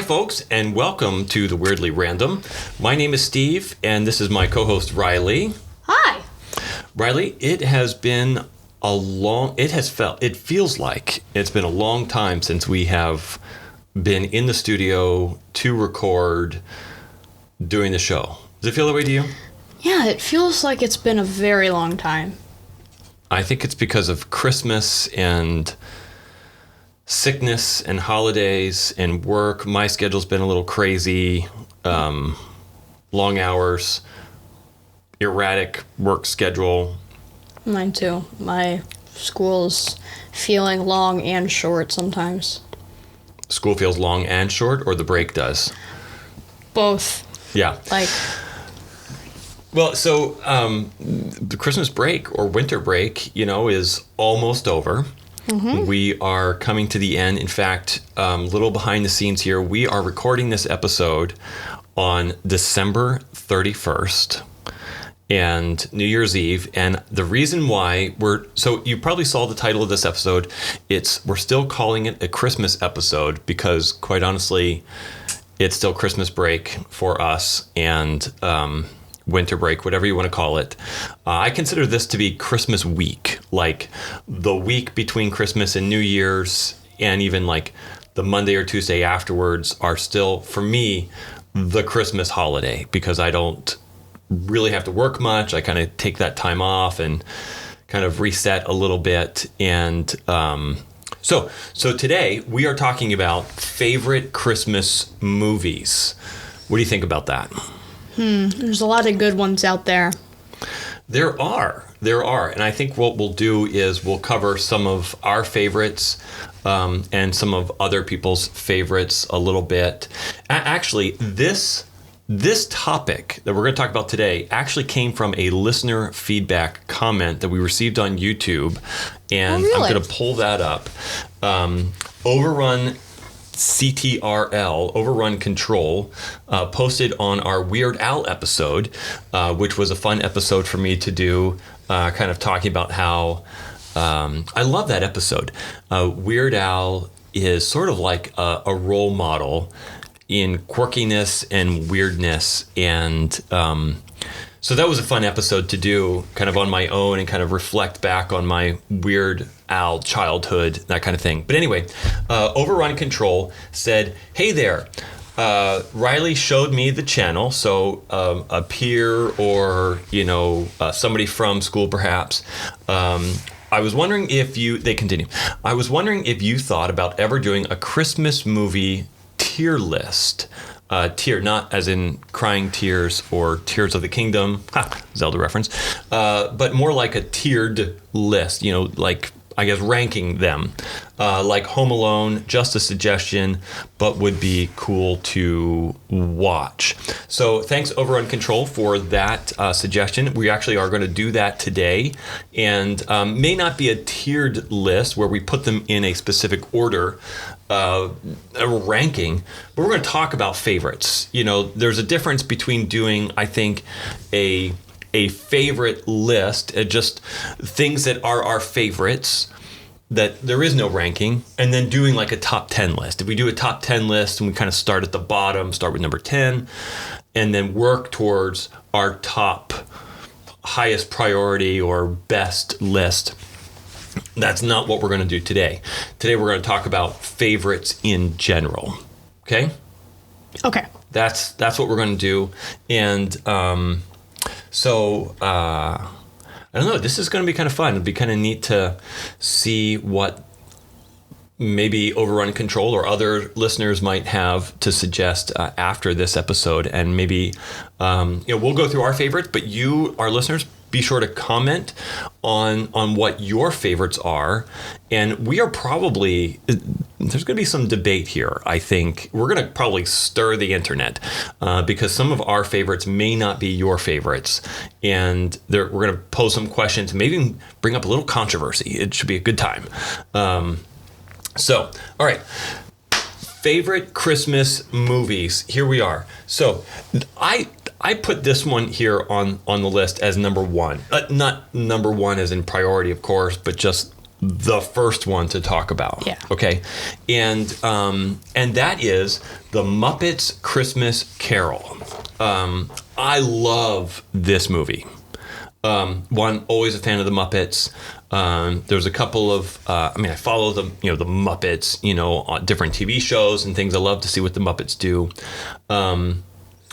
folks, and welcome to the Weirdly Random. My name is Steve, and this is my co-host, Reilly. Hi. Reilly, it feels like it's been a long time since we have been in the studio to record doing the show. Does it feel that way to you? Yeah, it feels like it's been a very long time. I think it's because of Christmas and sickness and holidays and work. My schedule's been a little crazy. Long hours, erratic work schedule. Mine too. My school's feeling long and short sometimes. School feels long and short, or the break does? Both. Yeah. Well, so the Christmas break or winter break, is almost over. Mm-hmm. We are coming to the end. In fact, little behind the scenes here, we are recording this episode on December 31st and New Year's Eve. And the reason why so you probably saw the title of this episode. We're still calling it a Christmas episode because, quite honestly, it's still Christmas break for us and winter break, whatever you want to call it. I consider this to be Christmas week, like the week between Christmas and New Year's, and even like the Monday or Tuesday afterwards are still, for me, the Christmas holiday, because I don't really have to work much. I kind of take that time off and kind of reset a little bit. And so today we are talking about favorite Christmas movies. What do you think about that? There's a lot of good ones out there. There are. And I think what we'll do is we'll cover some of our favorites and some of other people's favorites a little bit. Actually, this topic that we're going to talk about today actually came from a listener feedback comment that we received on YouTube. And really? I'm going to pull that up. Overrun CTRL, Overrun Control, posted on our Weird Al episode, which was a fun episode for me to do, kind of talking about how I love that episode. Weird Al is sort of like a role model in quirkiness and weirdness, and so that was a fun episode to do kind of on my own and kind of reflect back on my Weird Al childhood, that kind of thing. But anyway, Overrun Control said, "Hey there, Reilly showed me the channel, so a peer or, somebody from school perhaps. I was wondering they continue. I was wondering if you thought about ever doing a Christmas movie tier list." Tier, not as in crying tears or Tears of the Kingdom, Zelda reference, but more like a tiered list, like, I guess, ranking them, like Home Alone, just a suggestion, but would be cool to watch. So thanks, Overrun Control, for that suggestion. We actually are going to do that today, and may not be a tiered list where we put them in a specific order, a ranking, but we're going to talk about favorites. There's a difference between doing, I think, a favorite list, just things that are our favorites, that there is no ranking, and then doing like a top 10 list. If we do a top 10 list and we kind of start at the bottom, start with number 10, and then work towards our top highest priority or best list, that's not what we're going to do today. Today we're going to talk about favorites in general. Okay? Okay. That's what we're going to do. And I don't know. This is going to be kind of fun. It'll be kind of neat to see what maybe Overrun Control or other listeners might have to suggest after this episode. And maybe we'll go through our favorites, but you, our listeners, be sure to comment on what your favorites are. And we are probably, there's going to be some debate here, I think. We're going to probably stir the internet because some of our favorites may not be your favorites. And we're going to pose some questions, maybe bring up a little controversy. It should be a good time. All right. Favorite Christmas movies. Here we are. So I put this one here on the list as number one. Not number one as in priority, of course, but just the first one to talk about. Yeah. Okay. And that is The Muppets Christmas Carol. I love this movie. One, always a fan of the Muppets. There's a couple of, I follow the Muppets, on different TV shows and things. I love to see what the Muppets do. I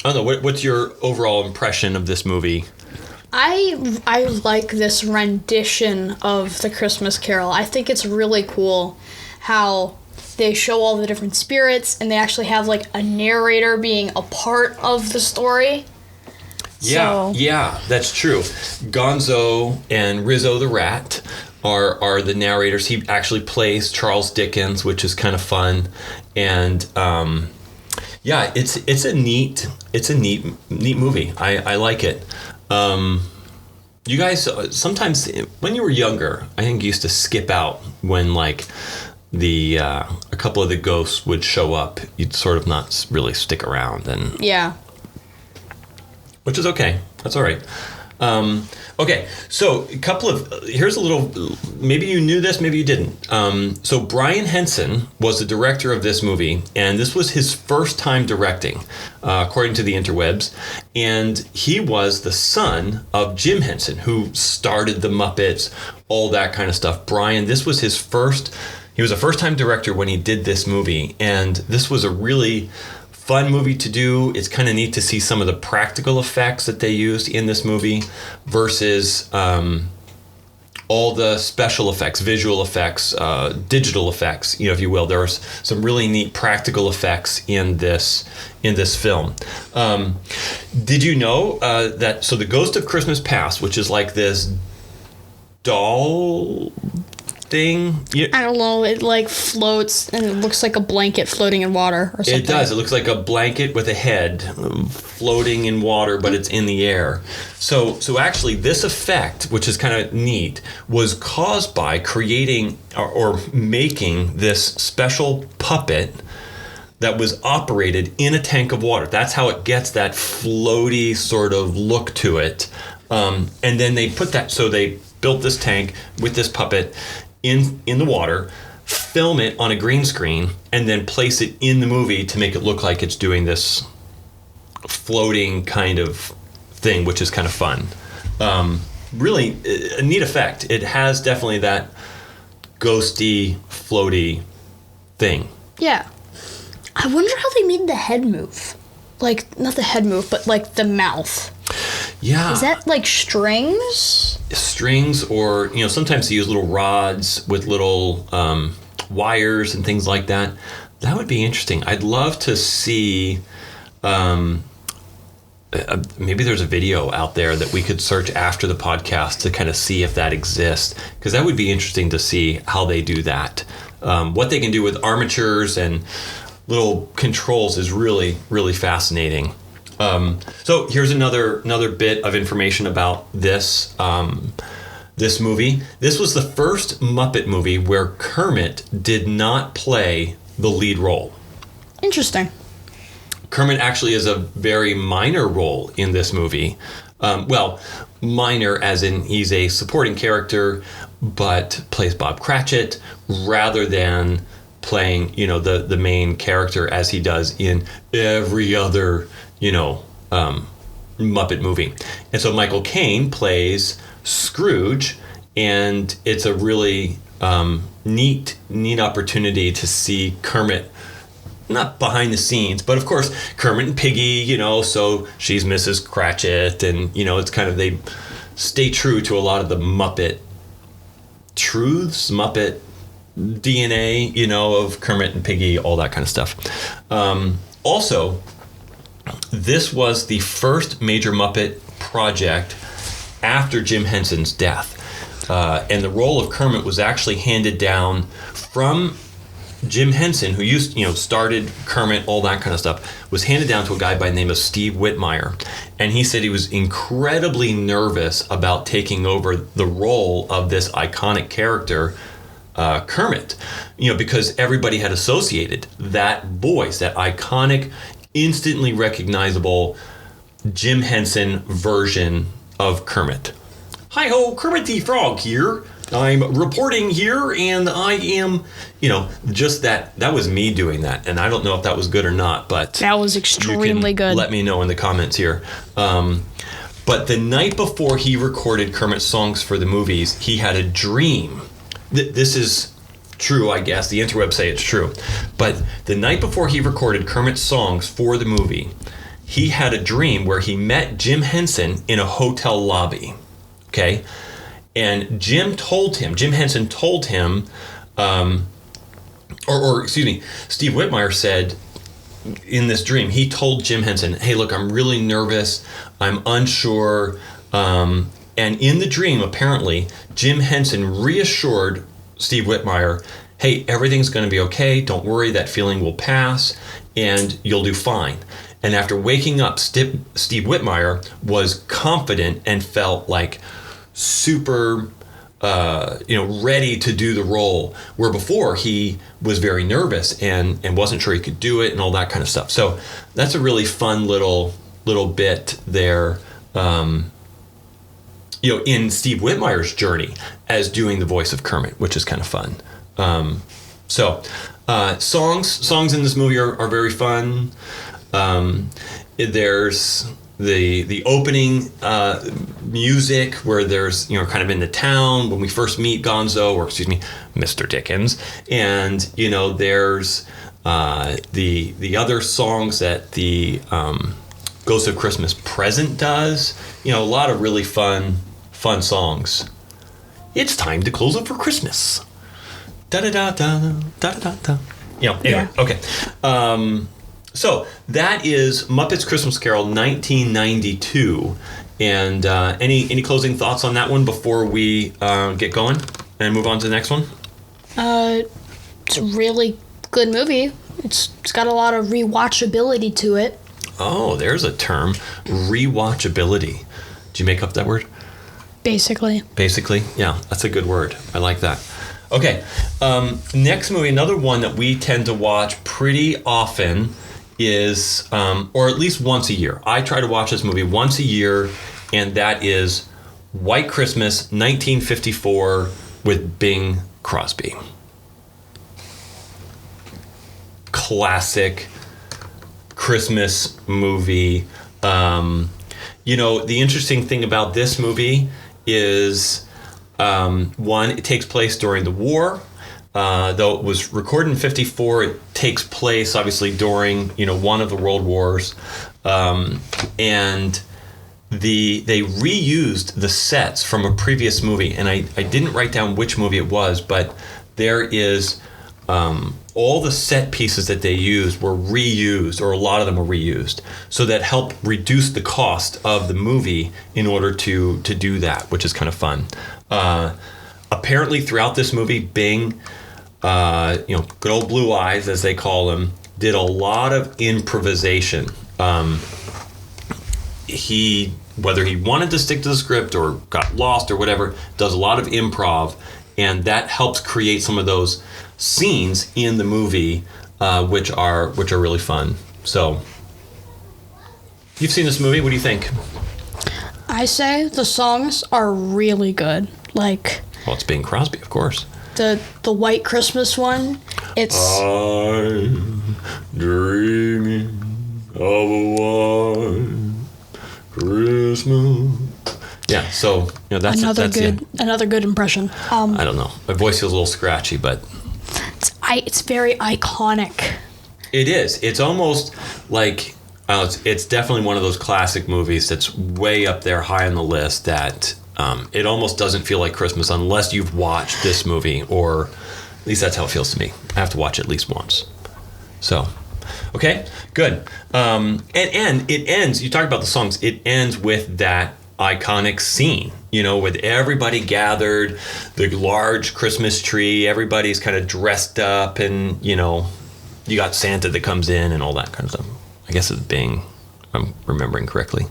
don't know. What's your overall impression of this movie? I like this rendition of the Christmas Carol. I think it's really cool how they show all the different spirits and they actually have like a narrator being a part of the story. Yeah, that's true. Gonzo and Rizzo the Rat are the narrators. He actually plays Charles Dickens, which is kind of fun. And it's a neat movie. I like it. You guys, sometimes when you were younger, I think you used to skip out when like a couple of the ghosts would show up. You'd sort of not really stick around, and yeah, which is okay. That's all right. Okay, so here's a little, maybe you knew this, maybe you didn't. So Brian Henson was the director of this movie, and this was his first time directing, according to the interwebs. And he was the son of Jim Henson, who started the Muppets, all that kind of stuff. Brian, this was he was a first-time director when he did this movie, and this was a really fun movie to do. It's kind of neat to see some of the practical effects that they used in this movie versus all the special effects, visual effects, digital effects, if you will. There was some really neat practical effects in this film. Did you know that? So the Ghost of Christmas Past, which is like this doll thing. I don't know. It like floats and it looks like a blanket floating in water or something. It does. It looks like a blanket with a head floating in water, but it's in the air. So actually this effect, which is kind of neat, was caused by creating or making this special puppet that was operated in a tank of water. That's how it gets that floaty sort of look to it. And then they built this tank with this puppet in the water, film it on a green screen, and then place it in the movie to make it look like it's doing this floating kind of thing, which is kind of fun. Really a neat effect. It has definitely that ghosty, floaty thing. Yeah. I wonder how they made the head move. Like, not the head move, but like the mouth. Yeah. Is that like strings? Strings, or sometimes they use little rods with little wires and things like that. That would be interesting. I'd love to see. Maybe there's a video out there that we could search after the podcast to kind of see if that exists, because that would be interesting to see how they do that. What they can do with armatures and little controls is really, really fascinating. So here's another bit of information about this movie. This was the first Muppet movie where Kermit did not play the lead role. Interesting. Kermit actually is a very minor role in this movie. Minor as in he's a supporting character, but plays Bob Cratchit rather than playing, the main character as he does in every other Muppet movie. And so Michael Caine plays Scrooge, and it's a really neat opportunity to see Kermit, not behind the scenes, but of course Kermit and Piggy, so she's Mrs. Cratchit, and it's kind of, they stay true to a lot of the Muppet truths, Muppet DNA, of Kermit and Piggy, all that kind of stuff. Also, this was the first major Muppet project after Jim Henson's death. And the role of Kermit was actually handed down from Jim Henson, who started Kermit, all that kind of stuff, was handed down to a guy by the name of Steve Whitmire. And he said he was incredibly nervous about taking over the role of this iconic character, Kermit, because everybody had associated that voice, that iconic, instantly recognizable Jim Henson version of Kermit. Hi-ho, Kermit the Frog here. I'm reporting here, and I am, just that was me doing that. And I don't know if that was good or not, but that was extremely good. Let me know in the comments here. But the night before he recorded Kermit's songs for the movies, he had a dream. This is true, I guess. The interwebs say it's true. But the night before he recorded Kermit's songs for the movie, he had a dream where he met Jim Henson in a hotel lobby. Okay? And Jim Henson told him, Steve Whitmire said in this dream, he told Jim Henson, hey, look, I'm really nervous. I'm unsure. And in the dream, apparently, Jim Henson reassured Steve Whitmire, hey, everything's going to be okay. Don't worry, that feeling will pass and you'll do fine. And after waking up, Steve Whitmire was confident and felt like super, ready to do the role, where before he was very nervous and wasn't sure he could do it and all that kind of stuff. So that's a really fun little bit there, in Steve Whitmire's journey as doing the voice of Kermit, which is kind of fun. Songs in this movie are very fun. There's the opening music where there's kind of in the town when we first meet Mr. Dickens, and there's the other songs that the Ghost of Christmas Present does. A lot of really fun songs. It's time to close up for Christmas. Da da da da da da da. Anyway, okay. So that is Muppets Christmas Carol 1992. And any closing thoughts on that one before we get going and move on to the next one? It's a really good movie. It's got a lot of rewatchability to it. Oh, there's a term. Rewatchability. Did you make up that word? Basically. Yeah, that's a good word. I like that. Okay. Next movie, another one that we tend to watch pretty often is, or at least once a year. I try to watch this movie once a year, and that is White Christmas 1954 with Bing Crosby. Classic Christmas movie. The interesting thing about this movie is, one, it takes place during the war. Though it was recorded in 54, it takes place obviously during one of the world wars, and they reused the sets from a previous movie, and I didn't write down which movie it was, but there is all the set pieces that they used were reused, or a lot of them were reused, so that helped reduce the cost of the movie in order to do that, which is kind of fun. Apparently throughout this movie, Bing, good old Blue Eyes, as they call him, did a lot of improvisation. Whether he wanted to stick to the script or got lost or whatever, does a lot of improv, and that helps create some of those scenes in the movie, which are really fun. So, you've seen this movie. What do you think? I say the songs are really good. Well, it's Bing Crosby, of course. The White Christmas one, it's... I'm dreaming of a white Christmas. Yeah, so that's another good impression. I don't know. My voice feels a little scratchy, but it's very iconic. It is. It's almost like it's definitely one of those classic movies that's way up there, high on the list. That it almost doesn't feel like Christmas unless you've watched this movie, or at least that's how it feels to me. I have to watch it at least once. So, okay, good. And it ends. You talk about the songs. It ends with that iconic scene, with everybody gathered, the large Christmas tree, everybody's kind of dressed up, and you got Santa that comes in and all that kind of stuff. I guess it's Bing, if I'm remembering correctly.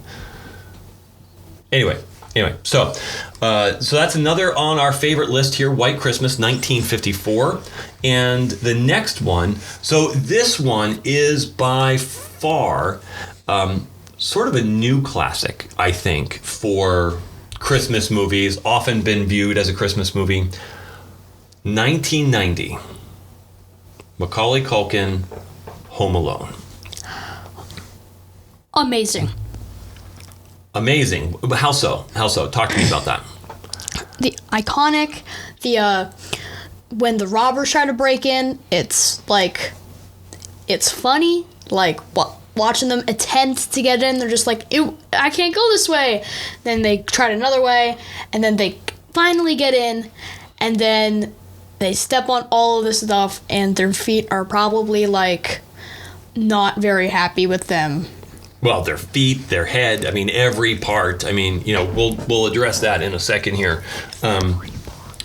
Anyway, so that's another on our favorite list here, White Christmas 1954. And the next one, so this one is by far sort of a new classic, I think, for Christmas movies, often been viewed as a Christmas movie. 1990. Macaulay Culkin, Home Alone. Amazing. Amazing. How so? How so? Talk to me about that. The iconic, when the robbers try to break in, it's like, it's funny. Like, watching them attempt to get in, they're just like, ew, I can't go this way. Then they try it another way, and then they finally get in, and then they step on all of this stuff, and their feet are probably, like, not very happy with them. Well, their feet, their head, I mean, every part. I mean, you know, we'll address that in a second here.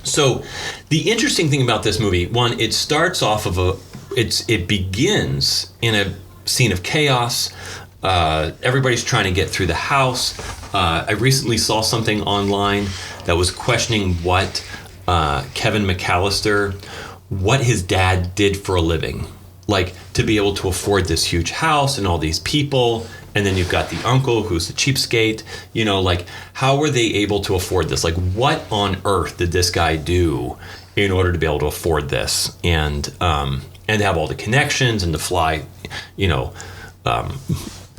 So the interesting thing about this movie, one, it starts off of it begins in a scene of chaos. Everybody's trying to get through the house. I recently saw something online that was questioning what Kevin McAllister, what his dad did for a living. Like, to be able to afford this huge house and all these people. And then you've got the uncle who's the cheapskate. You know, like, how were they able to afford this? Like, what on earth did this guy do in order to be able to afford this? And have all the connections and to fly, you know,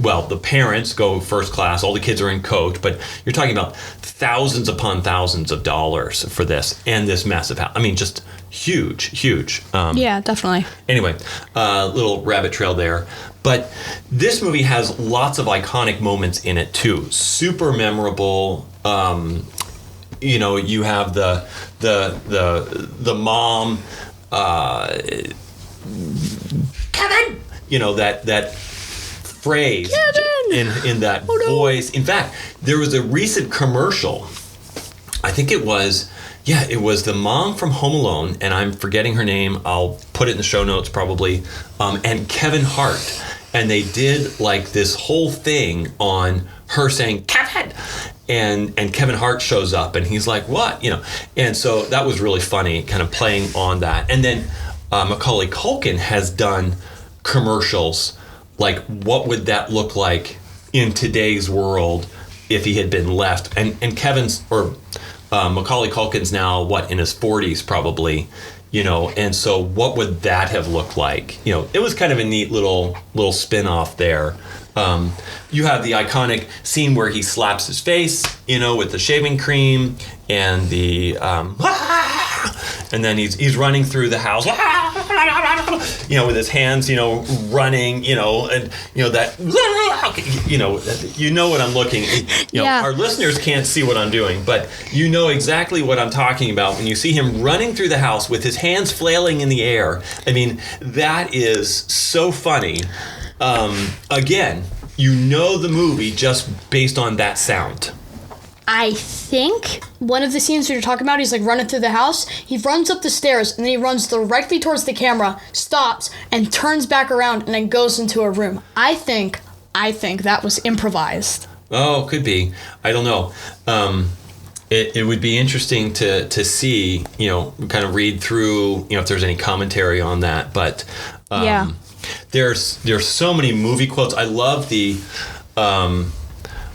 well, the parents go first class, all the kids are in coach, but you're talking about thousands upon thousands of dollars for this and this massive house. I mean, just huge. Yeah, definitely. Anyway, little rabbit trail there. But this movie has lots of iconic moments in it too. Super memorable. You know, you have the mom, Kevin. You know, that phrase in that voice. In fact, there was a recent commercial. I think it was the mom from Home Alone, and I'm forgetting her name. I'll put it in the show notes probably. And Kevin Hart. And they did like this whole thing on her saying, Kevin! And Kevin Hart shows up and he's like, what? You know, and so that was really funny, kind of playing on that. And then Macaulay Culkin has done commercials like, what would that look like in today's world if he had been left? And Macaulay Culkin's now, in his 40s probably, you know, and so what would that have looked like? You know, it was kind of a neat little spin-off there. You have the iconic scene where he slaps his face, you know, with the shaving cream and the and then he's running through the house, you know, with his hands, you know, running, you know, and you know that, you know what I'm looking. You know, our listeners can't see what I'm doing, but you know exactly what I'm talking about when you see him running through the house with his hands flailing in the air. I mean, that is so funny. Again, you know the movie just based on that sound. I think one of the scenes you're talking about, he's like running through the house. He runs up the stairs and then he runs directly towards the camera, stops, and turns back around and then goes into a room. I think that was improvised. Oh, could be. I don't know. It would be interesting to see, you know, kind of read through, you know, if there's any commentary on that. But there's so many movie quotes. I love the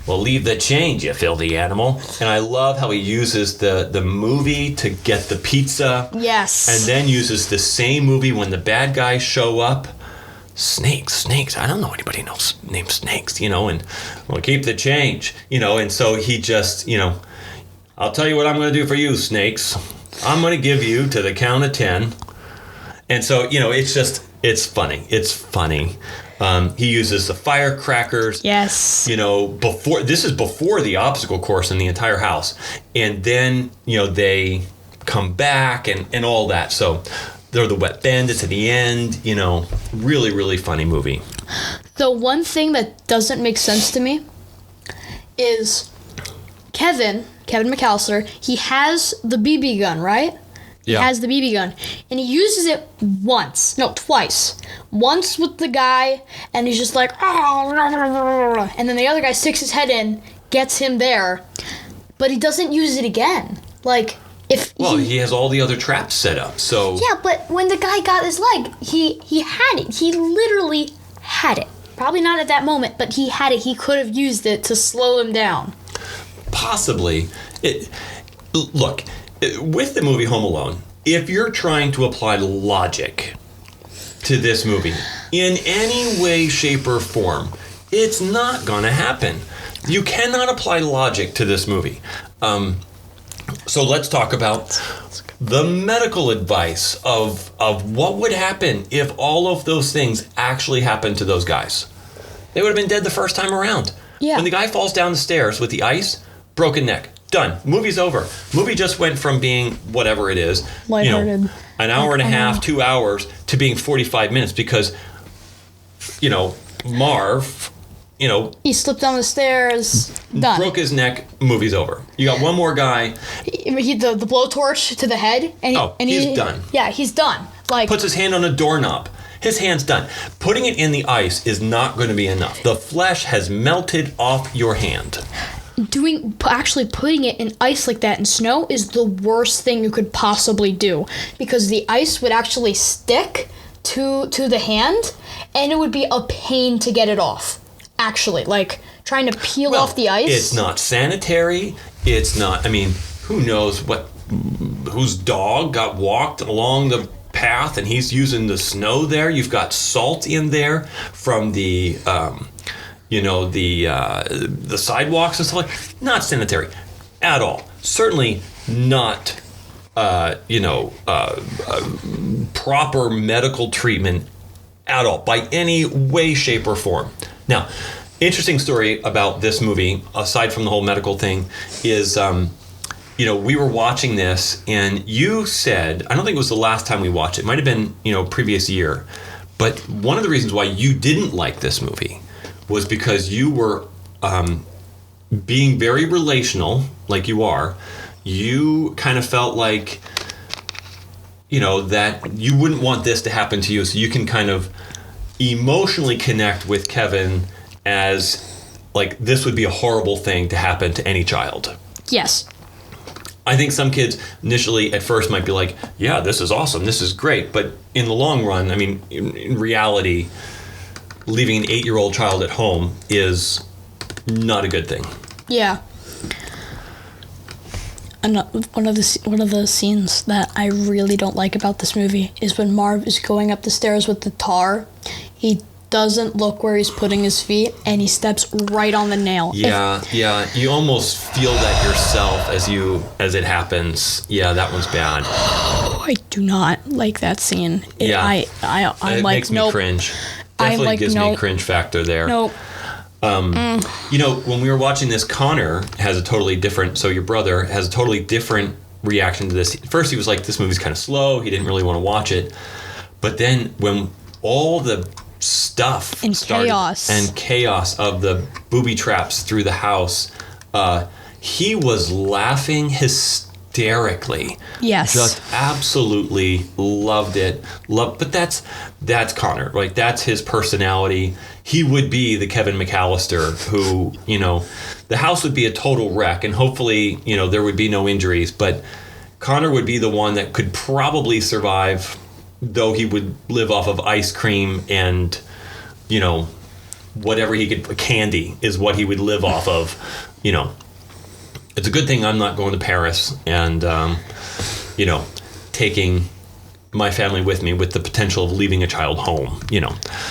well, leave the change, you filthy animal. And I love how he uses the movie to get the pizza. Yes. And then uses the same movie when the bad guys show up. Snakes. I don't know anybody else named Snakes, you know, and well, keep the change, you know, and so he just, you know, I'll tell you what I'm going to do for you, Snakes. I'm going to give you to the count of 10. And so, you know, it's funny. It's funny. He uses the firecrackers. Yes. You know, before the obstacle course in the entire house. And then, you know, they come back and all that. So they're the wet bandits at the end, you know, really, really funny movie. The one thing that doesn't make sense to me is Kevin McAllister, he has the BB gun, right? Yeah. He has the BB gun. And he uses it twice. Once with the guy, and he's just like, oh, and then the other guy sticks his head in, gets him there, but he doesn't use it again. Like, he has all the other traps set up, so... Yeah, but when the guy got his leg, he had it. He literally had it. Probably not at that moment, but he had it. He could have used it to slow him down. possibly look with the movie Home Alone. If you're trying to apply logic to this movie in any way, shape, or form, it's not gonna happen. You cannot apply logic to this movie. So let's talk about the medical advice of what would happen if all of those things actually happened to those guys. They would have been dead the first time around. Yeah. When the guy falls down the stairs with the ice, broken neck, done. Movie's over. Movie just went from being whatever it is, Lighthearted. an hour and a half, 2 hours, to being 45 minutes because, Marv, he slipped down the stairs. Done. broke his neck, movie's over. You got one more guy. The blowtorch to the head, and he's done. Yeah, he's done. Like, Puts his hand on a doorknob. His hand's done. Putting it in the ice is not going to be enough. The flesh has melted off your hand. actually putting it in ice like that in snow is the worst thing you could possibly do, because the ice would actually stick to the hand, and it would be a pain to get it off. Actually, like trying to peel off the ice. It's not sanitary. It's not. I mean, who knows whose dog got walked along the path and he's using the snow there. You've got salt in there from the the sidewalks and stuff like that. Not sanitary at all. Certainly not proper medical treatment at all by any way, shape, or form. Now, interesting story about this movie, aside from the whole medical thing, is we were watching this, and you said, I don't think it was the last time we watched it. It might have been, previous year. But one of the reasons why you didn't like this movie was because you were being very relational, like you are. You kind of felt like, that you wouldn't want this to happen to you, so you can kind of emotionally connect with Kevin as, like, this would be a horrible thing to happen to any child. Yes. I think some kids initially at first might be like, yeah, this is awesome, this is great. But in the long run, I mean, in reality, leaving an 8-year-old child at home is not a good thing. Yeah. And one of the scenes that I really don't like about this movie is when Marv is going up the stairs with the tar. He doesn't look where he's putting his feet, and he steps right on the nail. Yeah. You almost feel that yourself as it happens. Yeah, that one's bad. I do not like that scene. I'm it like, makes me nope. cringe. Definitely gives me a cringe factor there. Nope. When we were watching this, Connor has a totally different, so your brother has a totally different reaction to this. At first he was like, this movie's kind of slow. He didn't really want to watch it. But then when all the stuff and started, chaos of the booby traps through the house, he was laughing hysterically. Yes. Just absolutely loved it. But that's Connor, right? That's his personality. He would be the Kevin McAllister who, the house would be a total wreck, and hopefully, there would be no injuries, but Connor would be the one that could probably survive, though he would live off of ice cream and, whatever he could, candy is what he would live off of, It's a good thing I'm not going to Paris and, taking my family with me with the potential of leaving a child home,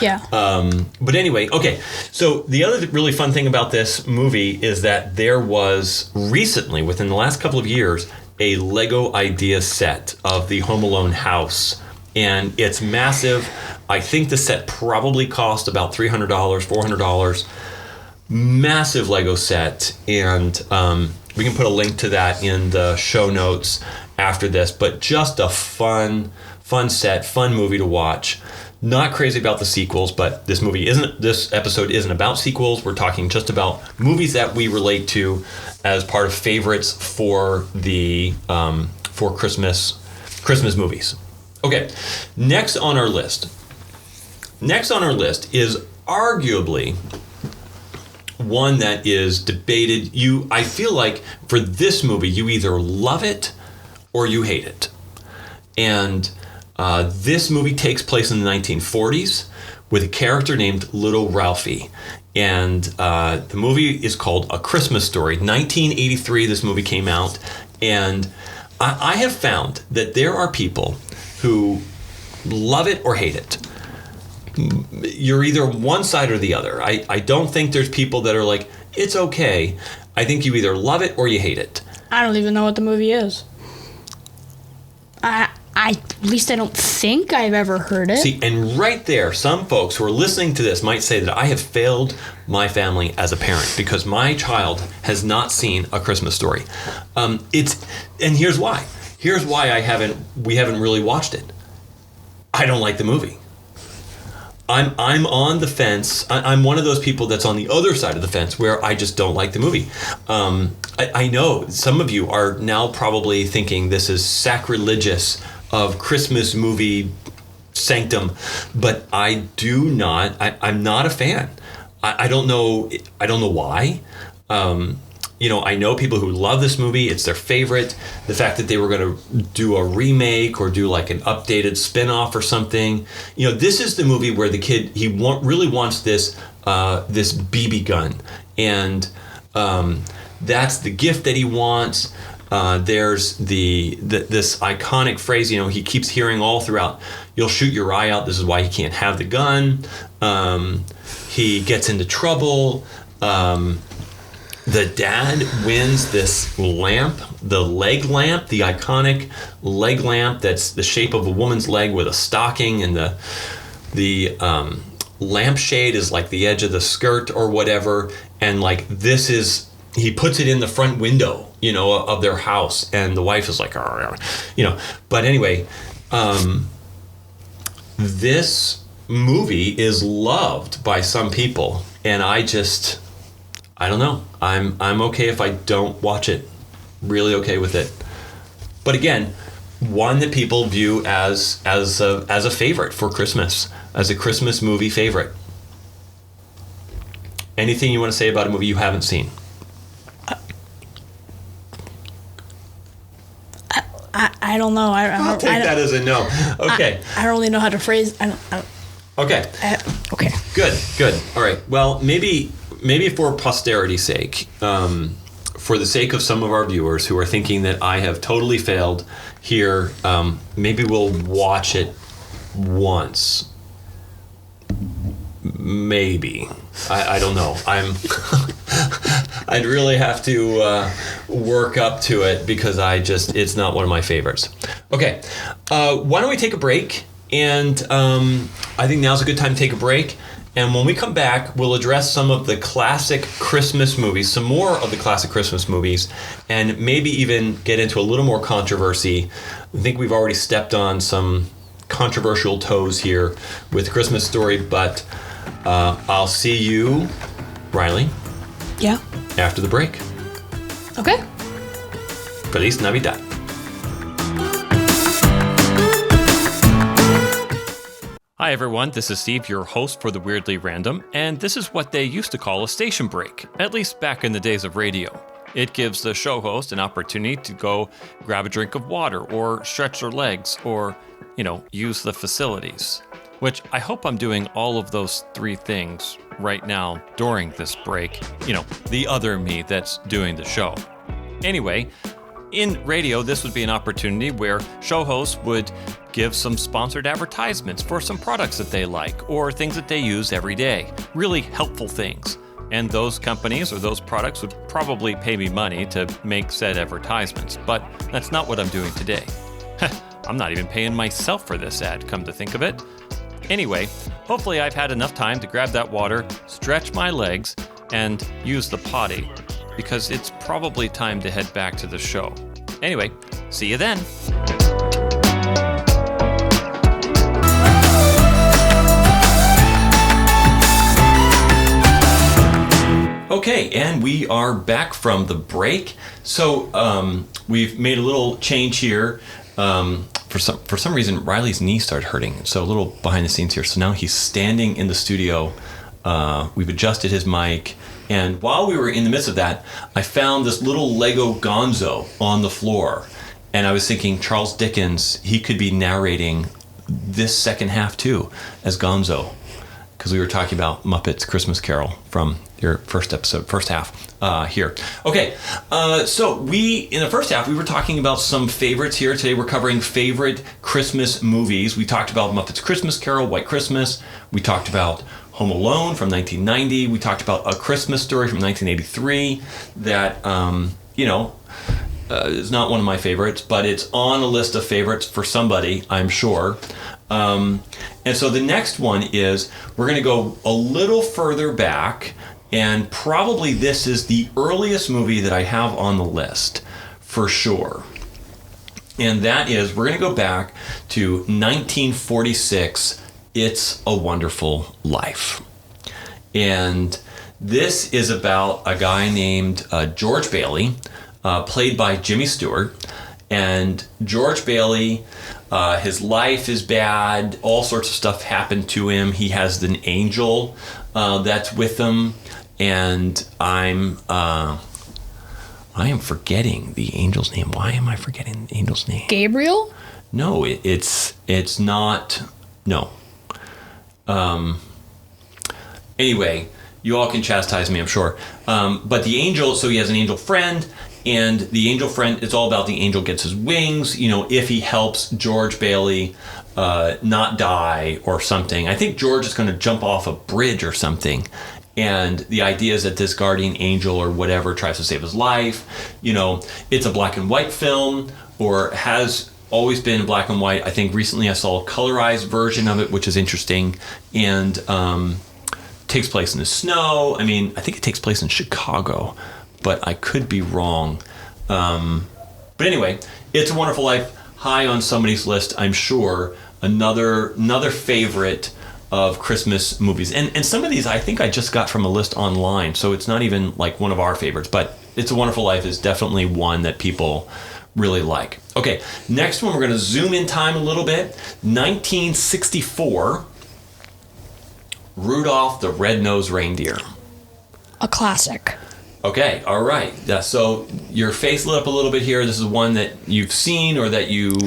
Yeah. But anyway, okay. So the other really fun thing about this movie is that there was recently, within the last couple of years, a Lego idea set of the Home Alone house. And it's massive. I think the set probably cost about $300, $400. Massive Lego set. And we can put a link to that in the show notes after this. But just a fun set, fun movie to watch. Not crazy about the sequels, but this episode isn't about sequels. We're talking just about movies that we relate to as part of favorites for the for Christmas movies. Okay, next on our list is arguably one that is debated. I feel like for this movie, you either love it or you hate it. And this movie takes place in the 1940s, with a character named Little Ralphie. And the movie is called A Christmas Story. 1983, this movie came out. And I have found that there are people who love it or hate it. You're either one side or the other. I don't think there's people that are like, it's okay. I think you either love it or you hate it. I don't even know what the movie is. At least I don't think I've ever heard it. See, and right there, some folks who are listening to this might say that I have failed my family as a parent because my child has not seen A Christmas Story. And here's why. Here's why we haven't really watched it. I don't like the movie. I'm on the fence. I'm one of those people that's on the other side of the fence where I just don't like the movie. I know some of you are now probably thinking this is sacrilegious of Christmas movie sanctum, but I do not. I'm not a fan. I don't know why. I know people who love this movie. It's their favorite. The fact that they were going to do a remake or do like an updated spin-off or something. This is the movie where the kid, really wants this BB gun. And that's the gift that he wants. There's this iconic phrase, he keeps hearing all throughout. You'll shoot your eye out. This is why he can't have the gun. He gets into trouble. The dad wins this lamp, the leg lamp, the iconic leg lamp that's the shape of a woman's leg with a stocking, and the lampshade is like the edge of the skirt or whatever. And like he puts it in the front window, of their house, and the wife is like, But anyway, this movie is loved by some people, and I don't know. I'm okay if I don't watch it. Really okay with it. But again, one that people view as a favorite for Christmas, as a Christmas movie favorite. Anything you want to say about a movie you haven't seen? I don't know. I'll take that as a no. Okay. I don't really know how to phrase. Okay. Okay. Good. All right. Well, maybe for posterity's sake, for the sake of some of our viewers who are thinking that I have totally failed here, maybe we'll watch it once. Maybe. I don't know. I'd really have to work up to it because it's not one of my favorites. Okay. Why don't we take a break? And I think now's a good time to take a break. And when we come back, we'll address some of the classic Christmas movies, some more of the classic Christmas movies, and maybe even get into a little more controversy. I think we've already stepped on some controversial toes here with Christmas Story, but I'll see you, Reilly. Yeah. After the break. Okay. Feliz Navidad. Hi everyone, this is Steve, your host for The Weirdly Random, and this is what they used to call a station break, at least back in the days of radio. It gives the show host an opportunity to go grab a drink of water, or stretch their legs, or, use the facilities. Which I hope I'm doing all of those three things right now during this break. The other me that's doing the show. Anyway, in radio, this would be an opportunity where show hosts would give some sponsored advertisements for some products that they like or things that they use every day. Really helpful things. And those companies or those products would probably pay me money to make said advertisements, but that's not what I'm doing today. I'm not even paying myself for this ad, come to think of it. Anyway, hopefully I've had enough time to grab that water, stretch my legs, and use the potty, because it's probably time to head back to the show. Anyway, see you then. Okay, and we are back from the break. So we've made a little change here. For some reason, Riley's knee started hurting. So a little behind the scenes here. So now he's standing in the studio. We've adjusted his mic. And while we were in the midst of that, I found this little Lego Gonzo on the floor. And I was thinking, Charles Dickens, he could be narrating this second half too, as Gonzo. because we were talking about Muppets Christmas Carol from your first half here. Okay, so in the first half, we were talking about some favorites here. Today we're covering favorite Christmas movies. We talked about Muppets Christmas Carol, White Christmas. We talked about Home Alone from 1990. We talked about A Christmas Story from 1983 that, is not one of my favorites, but it's on a list of favorites for somebody, I'm sure. And so the next one is, we're going to go a little further back, and probably this is the earliest movie that I have on the list, for sure. And that is, we're going to go back to 1946, It's a Wonderful Life. And this is about a guy named George Bailey, played by Jimmy Stewart. And George Bailey, his life is bad. All sorts of stuff happened to him. He has an angel that's with him. And I am forgetting the angel's name. Why am I forgetting the angel's name? Gabriel? No, it's not. No. Anyway, you all can chastise me, I'm sure. But the angel, so he has an angel friend, and the angel friend, it's all about the angel gets his wings, if he helps George Bailey not die or something. I think George is going to jump off a bridge or something. And the idea is that this guardian angel or whatever tries to save his life. It's a black and white film, or has always been black and white. I think recently I saw a colorized version of it, which is interesting. And takes place in the snow. I think it takes place in Chicago, but I could be wrong. But anyway, It's a Wonderful Life, high on somebody's list, I'm sure. Another favorite of Christmas movies. And some of these I think I just got from a list online, so it's not even like one of our favorites, but It's a Wonderful Life is definitely one that people really like. Okay, next one, we're going to zoom in time a little bit. 1964, Rudolph the Red-Nosed Reindeer. A classic. Okay, all right. So your face lit up a little bit here. This is one that you've seen or that you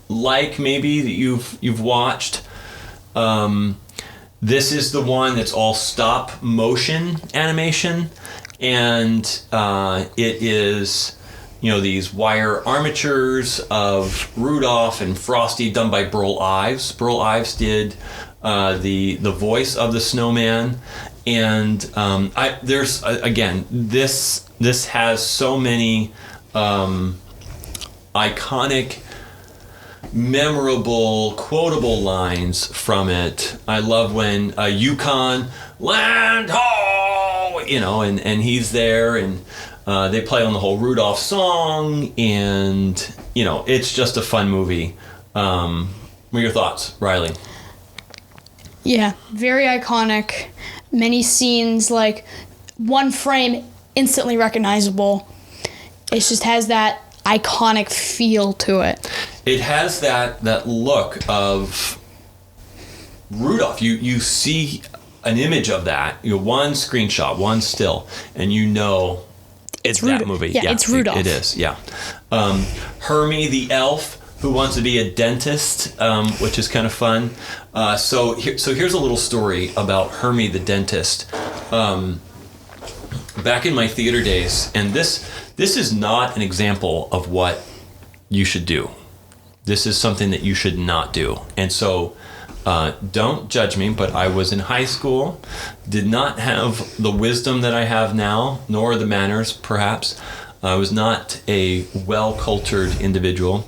like, maybe, that you've watched. This is the one that's all stop motion animation, and it is these wire armatures of Rudolph and Frosty done by Burl Ives. Burl Ives did the voice of the snowman, and there's again, this has so many iconic, memorable, quotable lines from it. I love when Yukon land ho, and he's there, and they play on the whole Rudolph song, and it's just a fun movie. What are your thoughts, Reilly? Yeah, very iconic. Many scenes, like one frame, instantly recognizable. It just has that iconic feel to it. It has that look of Rudolph. You see an image of that, one screenshot, one still, and it's that movie. Yeah, it's Rudolph. It is, yeah. Hermie the elf, who wants to be a dentist, which is kind of fun. So here's a little story about Hermie the dentist. Back in my theater days, and this is not an example of what you should do. This is something that you should not do. And so don't judge me, but I was in high school, did not have the wisdom that I have now, nor the manners, perhaps. I was not a well-cultured individual.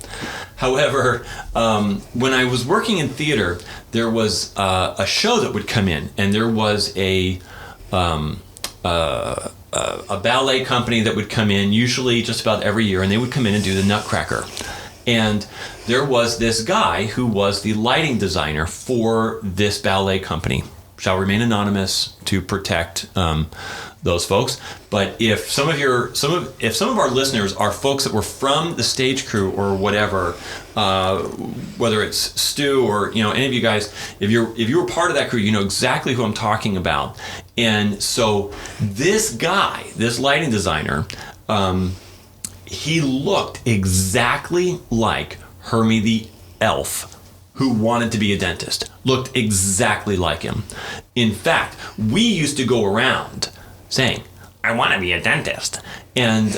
However, when I was working in theater, there was a show that would come in, and there was a ballet company that would come in, usually just about every year, and they would come in and do the Nutcracker. And there was this guy who was the lighting designer for this ballet company. Shall remain anonymous to protect those folks. But if some of our listeners are folks that were from the stage crew or whatever, whether it's Stu or any of you guys, if you were part of that crew, you know exactly who I'm talking about. And so this guy, this lighting designer, he looked exactly like Hermie the elf, who wanted to be a dentist. Looked exactly like him. In fact, we used to go around saying, I want to be a dentist. And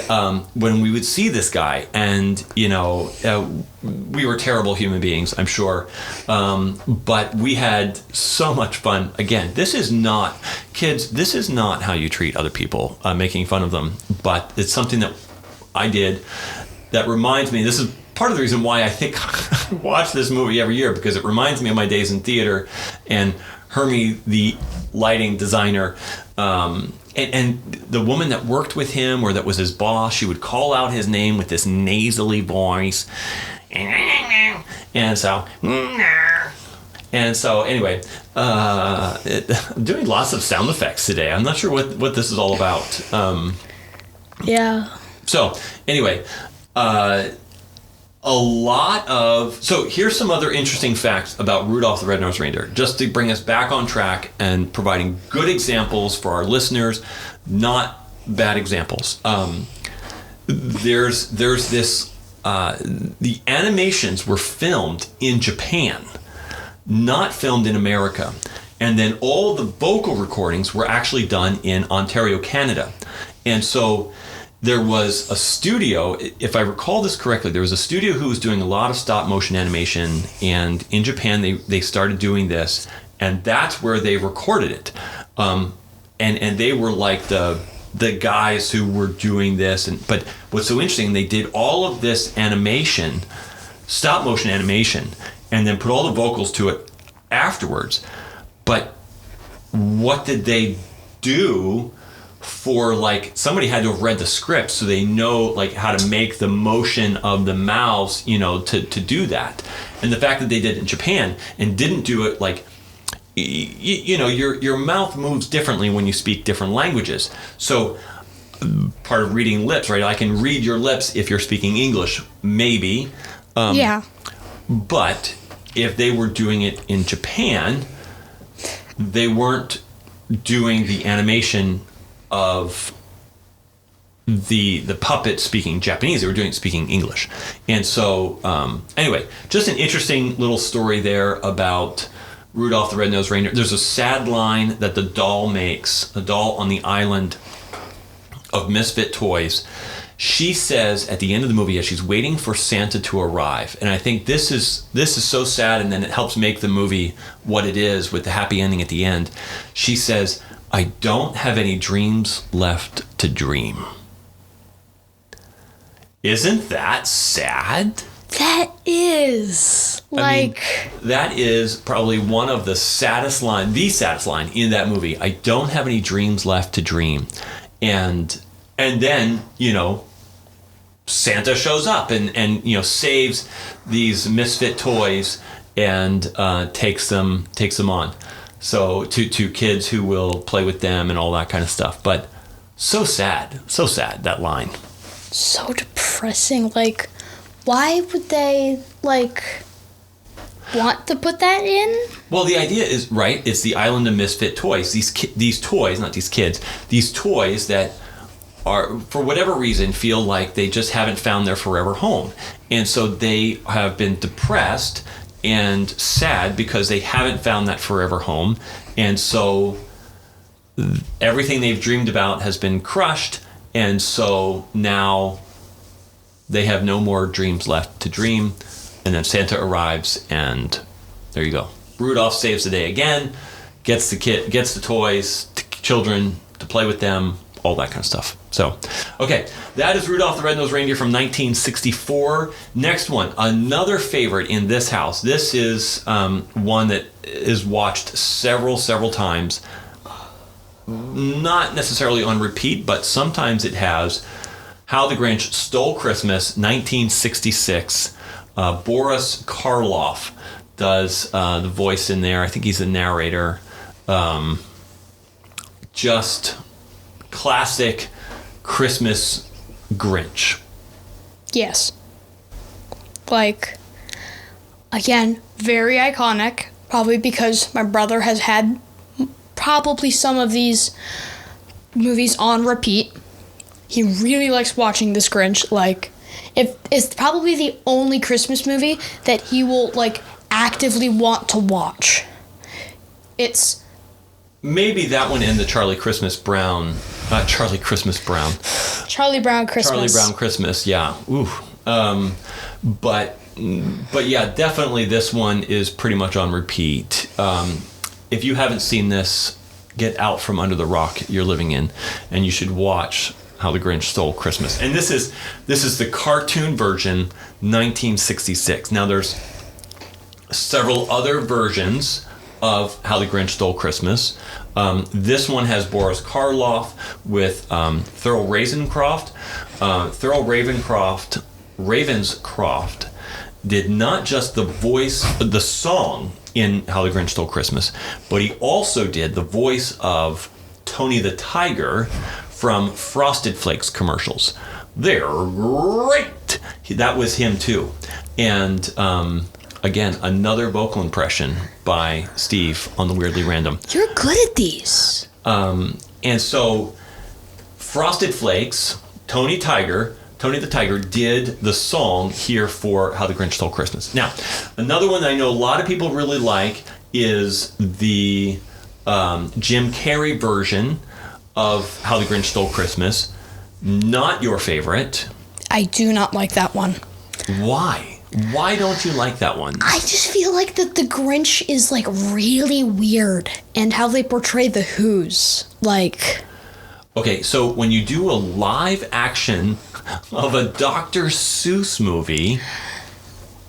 when we would see this guy, and, we were terrible human beings, I'm sure. But we had so much fun. Again, this is not how you treat other people, making fun of them. But it's something that I did that reminds me, this is part of the reason why I think I watch this movie every year, because it reminds me of my days in theater and Hermie, the lighting designer, and the woman that worked with him or that was his boss, she would call out his name with this nasally voice. And so anyway, doing lots of sound effects today. I'm not sure what this is all about. Yeah. So anyway, so here's some other interesting facts about Rudolph the Red-Nosed Reindeer, just to bring us back on track and providing good examples for our listeners, not bad examples. There's this, the animations were filmed in Japan, not filmed in America. And then all the vocal recordings were actually done in Ontario, Canada. And so there was a studio, if I recall this correctly, there was a studio who was doing a lot of stop motion animation, and in Japan they started doing this, and that's where they recorded it. And they were like the guys who were doing this. But what's so interesting, they did all of this animation, stop motion animation, and then put all the vocals to it afterwards. But what did they do? For somebody had to have read the script so they know how to make the motion of the mouths, to do that. And the fact that they did it in Japan and didn't do it your mouth moves differently when you speak different languages. So part of reading lips, right? I can read your lips if you're speaking English, maybe. Yeah. But if they were doing it in Japan, they weren't doing the animation of the puppet speaking Japanese. They were speaking English. And so anyway, just an interesting little story there about Rudolph the Red-Nosed Reindeer. There's a sad line that the doll makes, the doll on the island of misfit toys. She says at the end of the movie, as she's waiting for Santa to arrive, and I think this is so sad, and then it helps make the movie what it is with the happy ending at the end. She says, I don't have any dreams left to dream. Isn't that sad? That is. That is probably one of the saddest line in that movie. I don't have any dreams left to dream. And then, Santa shows up and saves these misfit toys and takes them on. So to kids who will play with them and all that kind of stuff. But so sad, that line. So depressing. Why would they, want to put that in? Well, the idea is, right, it's the island of misfit toys. These toys, not these kids, these toys that are, for whatever reason, feel like they just haven't found their forever home. And so they have been depressed and sad because they haven't found that forever home. And so everything they've dreamed about has been crushed. And so now they have no more dreams left to dream. And then Santa arrives, and there you go. Rudolph saves the day again, gets the toys, children to play with them, all that kind of stuff. So, okay, that is Rudolph the Red-Nosed Reindeer from 1964. Next one, another favorite in this house. This is one that is watched several times. Not necessarily on repeat, but sometimes it has. How the Grinch Stole Christmas, 1966. Boris Karloff does the voice in there. I think he's the narrator. Just classic Christmas Grinch. Yes. Again, very iconic. Probably because my brother has had probably some of these movies on repeat. He really likes watching this Grinch. It's probably the only Christmas movie that he will actively want to watch. It's maybe that one and the Charlie Brown Christmas, yeah. Ooh. But yeah, definitely this one is pretty much on repeat. If you haven't seen this, get out from under the rock you're living in, and you should watch How the Grinch Stole Christmas. And this is the cartoon version, 1966. Now there's several other versions of How the Grinch Stole Christmas. This one has Boris Karloff with Thurl Ravenscroft did not just the song in How the Grinch Stole Christmas, but he also did the voice of Tony the Tiger from Frosted Flakes commercials. They're great. That was him too. And again, another vocal impression by Steve on the Weirdly Random. You're good at these. And so Frosted Flakes, Tony the Tiger did the song here for How the Grinch Stole Christmas. Now, another one that I know a lot of people really like is the Jim Carrey version of How the Grinch Stole Christmas. Not your favorite. I do not like that one. Why? Why don't you like that one? I just feel like that the Grinch is like really weird, and how they portray the Who's. Like, okay, so when you do a live action of a Dr. Seuss movie,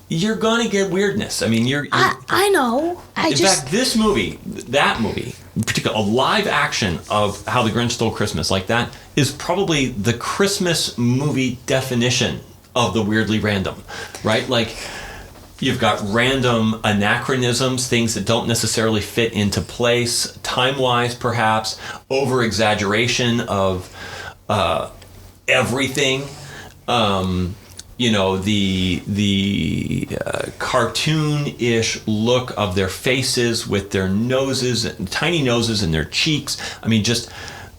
you're gonna get weirdness. I mean, I know. In fact, that movie, in particular, a live action of How the Grinch Stole Christmas, like that, is probably the Christmas movie definition of the Weirdly Random, right? Like, you've got random anachronisms, things that don't necessarily fit into place, time-wise perhaps, over-exaggeration of everything. The cartoon-ish look of their faces with their noses, tiny noses in their cheeks. I mean, just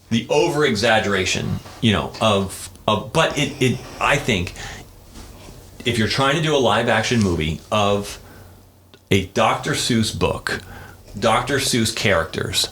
the over-exaggeration, but it I think, if you're trying to do a live-action movie of a Dr. Seuss book, Dr. Seuss characters,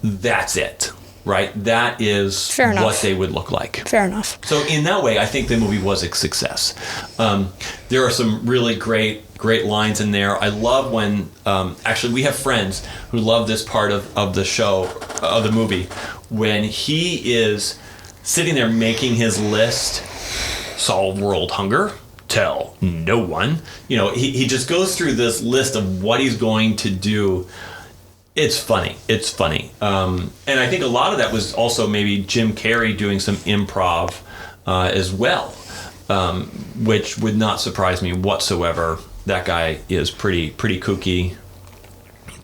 that's it, right? That is what they would look like. Fair enough. So in that way, I think the movie was a success. There are some really great lines in there. I love when, actually we have friends who love this part of the show, of the movie, when he is sitting there making his list, solve world hunger, tell no one. He just goes through this list of what he's going to do. It's funny. And I think a lot of that was also maybe Jim Carrey doing some improv as well, which would not surprise me whatsoever. That guy is pretty kooky,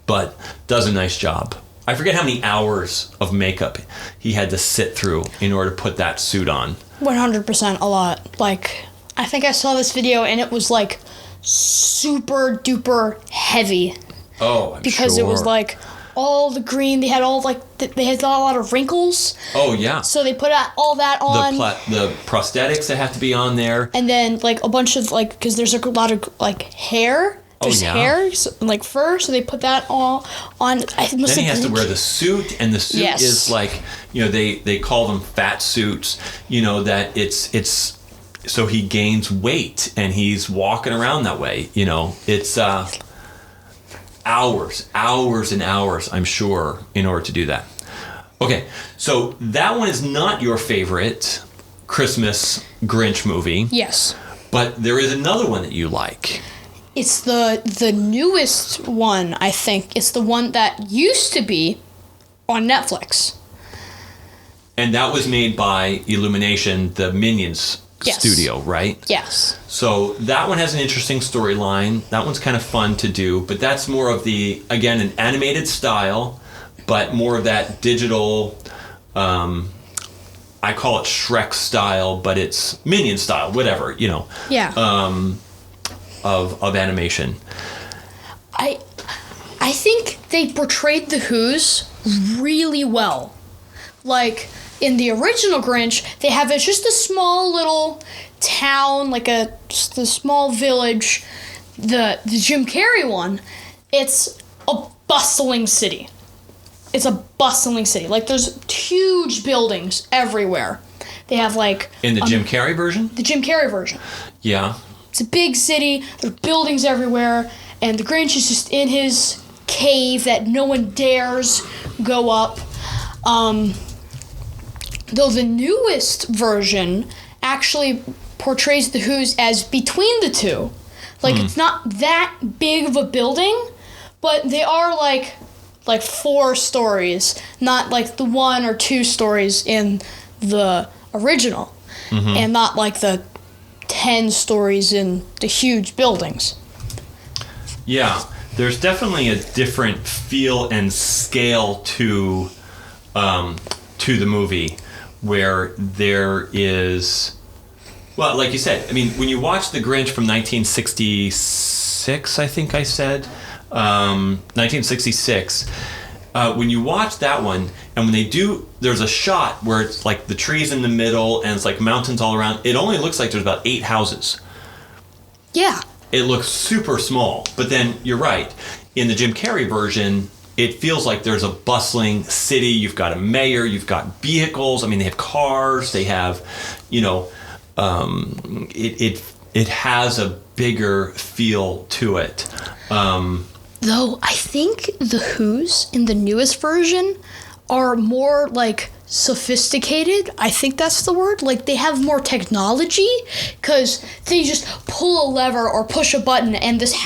but does a nice job. I forget how many hours of makeup he had to sit through in order to put that suit on. 100%, a lot. Like, I think I saw this video and it was like super duper heavy. Oh, I'm because sure. It was like all the green. They had all they had a lot of wrinkles. Oh yeah. So they put all that on. The prosthetics that have to be on there. And then like a bunch of because there's a lot of like hair. There's hair, like fur, so they put that all on. Then he has to wear the suit, and the suit is like, they call them fat suits. That it's so he gains weight, and he's walking around that way. It's hours and hours, I'm sure, in order to do that. Okay, so that one is not your favorite Christmas Grinch movie. Yes. But there is another one that you like. It's the newest one, I think. It's the one that used to be on Netflix. And that was made by Illumination, the Minions studio, right? Yes. So that one has an interesting storyline. That one's kind of fun to do, but that's more of an animated style, but more of that digital, I call it Shrek style, but it's Minion style, whatever, Yeah. Of animation. I think they portrayed the Who's really well. Like, in the original Grinch, they have just a small little town, just a small village. The Jim Carrey one, it's a bustling city. it's a bustling city. Like, there's huge buildings everywhere. They have, like... In the Jim Carrey version? The Jim Carrey version. Yeah. It's a big city. There are buildings everywhere. And the Grinch is just in his cave that no one dares go up. Though the newest version actually portrays the Who's as between the two. Like, it's not that big of a building, but they are, like 4 stories, not, like, the 1 or 2 stories in the original, and not, like, the 10 stories in the huge buildings. Yeah, there's definitely a different feel and scale to the movie, where there is, well, like you said, I mean, when you watch The Grinch from 1966, I think I said, 1966, when you watch that one, and when they do, there's a shot where it's like the trees in the middle and it's like mountains all around. It only looks like there's about 8 houses. Yeah. It looks super small. But then you're right. In the Jim Carrey version, it feels like there's a bustling city. You've got a mayor. You've got vehicles. I mean, they have cars. They have, you know, it has a bigger feel to it. Though I think the Who's in the newest version are more, like, sophisticated. I think that's the word. Like, they have more technology, because they just pull a lever or push a button, and this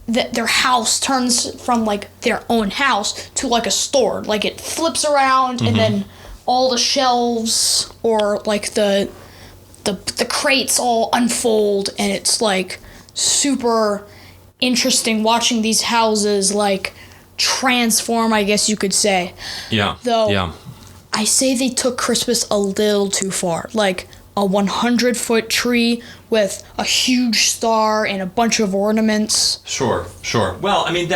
their house turns from, like, their own house to, like, a store. Like, it flips around, and then all the shelves or, like, the crates all unfold, and it's, like, super interesting watching these houses, like, transform, I guess you could say. Yeah. Though, yeah. I say they took Christmas a little too far. Like, a 100-foot tree with a huge star and a bunch of ornaments. Sure. Well, I mean,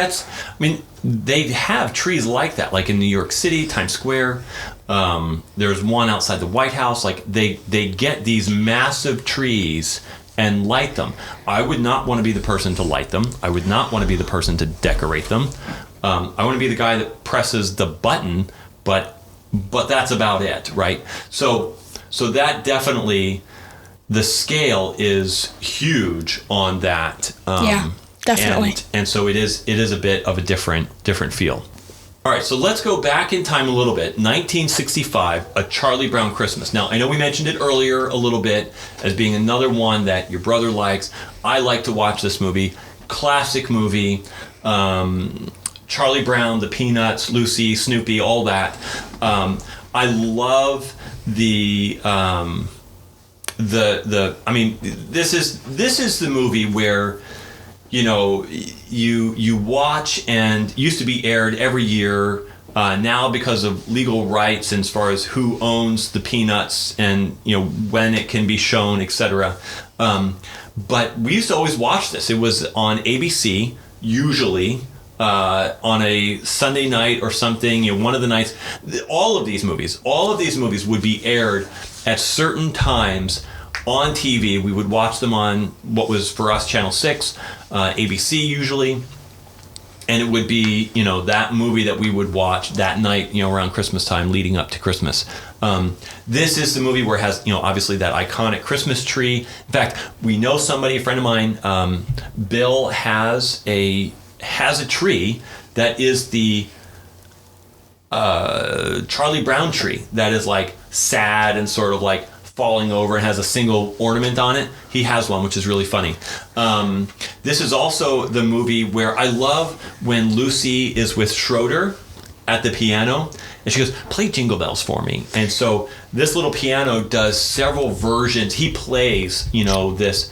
they have trees like that, like in New York City, Times Square. There's one outside the White House. Like, they get these massive trees and light them. I would not want to be the person to light them. I would not want to be the person to decorate them. I want to be the guy that presses the button, but that's about it, right? So that definitely, the scale is huge on that. Yeah, definitely. And so it is a bit of a different feel. All right, so let's go back in time a little bit. 1965, A Charlie Brown Christmas. Now, I know we mentioned it earlier a little bit as being another one that your brother likes. I like to watch this movie. Classic movie. Charlie Brown, the Peanuts, Lucy, Snoopy, all that. I love the I mean, this is the movie where, you know, you watch, and used to be aired every year. Now, because of legal rights and as far as who owns the Peanuts and, you know, when it can be shown, etc. But we used to always watch this. It was on ABC, usually on a Sunday night or something. You know, one of the nights. All of these movies would be aired at certain times on TV. We would watch them on what was for us Channel 6, ABC usually, and it would be, you know, that movie that we would watch that night, you know, around Christmas time leading up to Christmas. This is the movie where it has, you know, obviously that iconic Christmas tree. In fact, we know somebody, a friend of mine, Bill, has a tree that is the Charlie Brown tree that is like sad and sort of like falling over and has a single ornament on it. He has one, which is really funny. This is also the movie where I love when Lucy is with Schroeder at the piano, and she goes, "Play Jingle Bells for me." And so this little piano does several versions. He plays, you know, this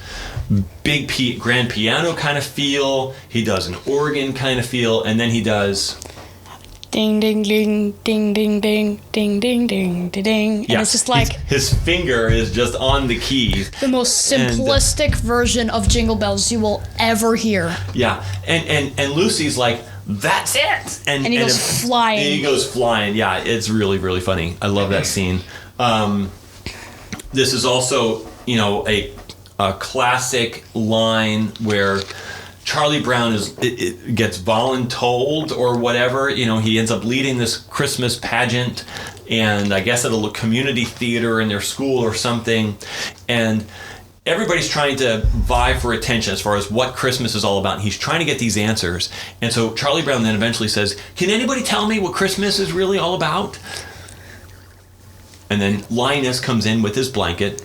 big grand piano kind of feel. He does an organ kind of feel, and then he does ding ding ding ding ding ding ding ding ding ding, and it's just like his finger is just on the keys. The most simplistic version of Jingle Bells you will ever hear. Yeah, and Lucy's like, "That's it," and he goes flying. And he goes flying. Yeah, it's really, really funny. I love that scene. This is also, you know, a classic line where Charlie Brown gets voluntold or whatever. He ends up leading this Christmas pageant, and I guess at a community theater in their school or something, and everybody's trying to vie for attention as far as what Christmas is all about. And he's trying to get these answers, and so Charlie Brown then eventually says, "Can anybody tell me what Christmas is really all about?" And then Linus comes in with his blanket.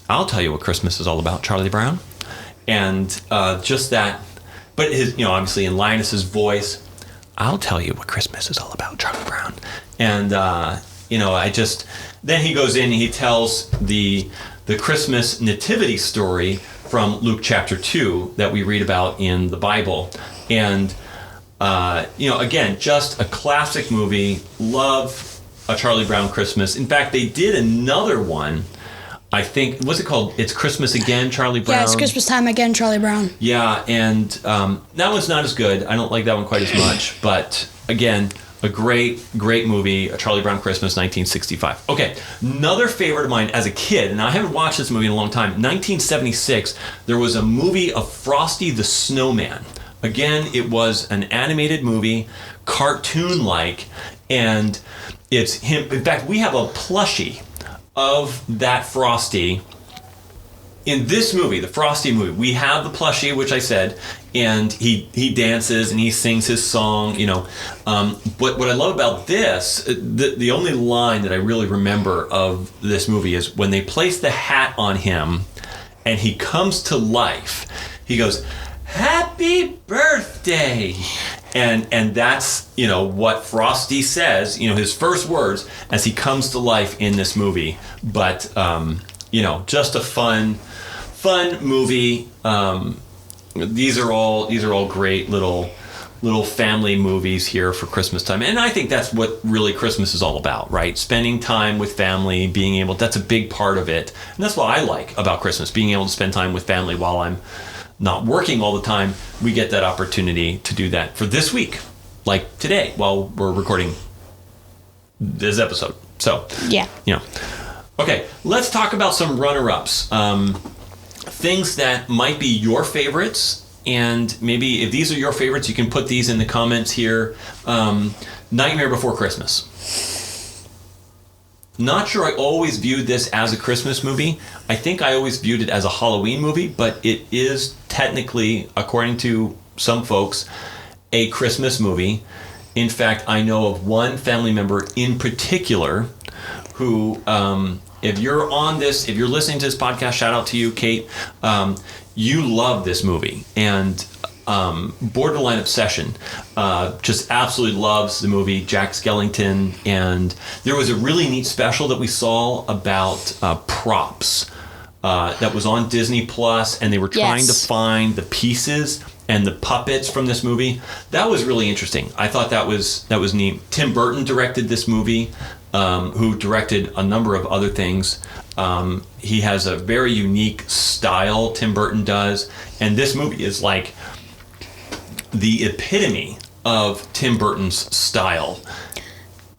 "I'll tell you what Christmas is all about, Charlie Brown." And just that, but his, obviously in Linus's voice, "I'll tell you what Christmas is all about, Charlie Brown." And then he goes in and he tells the Christmas nativity story from Luke chapter 2 that we read about in the Bible. And again, just a classic movie. Love A Charlie Brown Christmas. In fact, they did another one. I think, what's it called? It's Christmas Again, Charlie Brown. Yeah, It's Christmas Time Again, Charlie Brown. Yeah, and that one's not as good. I don't like that one quite as much. But again, a great movie, A Charlie Brown Christmas, 1965. Okay, another favorite of mine as a kid, and I haven't watched this movie in a long time. 1976, there was a movie of Frosty the Snowman. Again, it was an animated movie, cartoon-like, and it's him. In fact, we have a plushie of that Frosty in this movie, the Frosty movie. We have the plushie, which I said, and he dances and he sings his song, But what I love about this, the only line that I really remember of this movie is when they place the hat on him and he comes to life. He goes, "Happy birthday!" And that's, what Frosty says, his first words as he comes to life in this movie. But, just a fun movie. These are all great little family movies here for Christmas time. And I think that's what really Christmas is all about, right? Spending time with family, that's a big part of it. And that's what I like about Christmas, being able to spend time with family while I'm not working all the time. We get that opportunity to do that for this week, like today, while we're recording this episode. So, yeah. Okay, let's talk about some runner-ups. Things that might be your favorites, and maybe if these are your favorites, you can put these in the comments here. Nightmare Before Christmas. Not sure I always viewed this as a Christmas movie. I think I always viewed it as a Halloween movie, but it is technically, according to some folks, a Christmas movie. In fact, I know of one family member in particular who, if you're listening to this podcast, shout out to you, Kate. You love this movie, and borderline obsession. Just absolutely loves the movie, Jack Skellington. And there was a really neat special that we saw about props that was on Disney Plus, and they were trying to find the pieces and the puppets from this movie. That was really interesting. I thought that was neat. Tim Burton directed this movie, who directed a number of other things. He has a very unique style, Tim Burton does, and this movie is like the epitome of Tim Burton's style.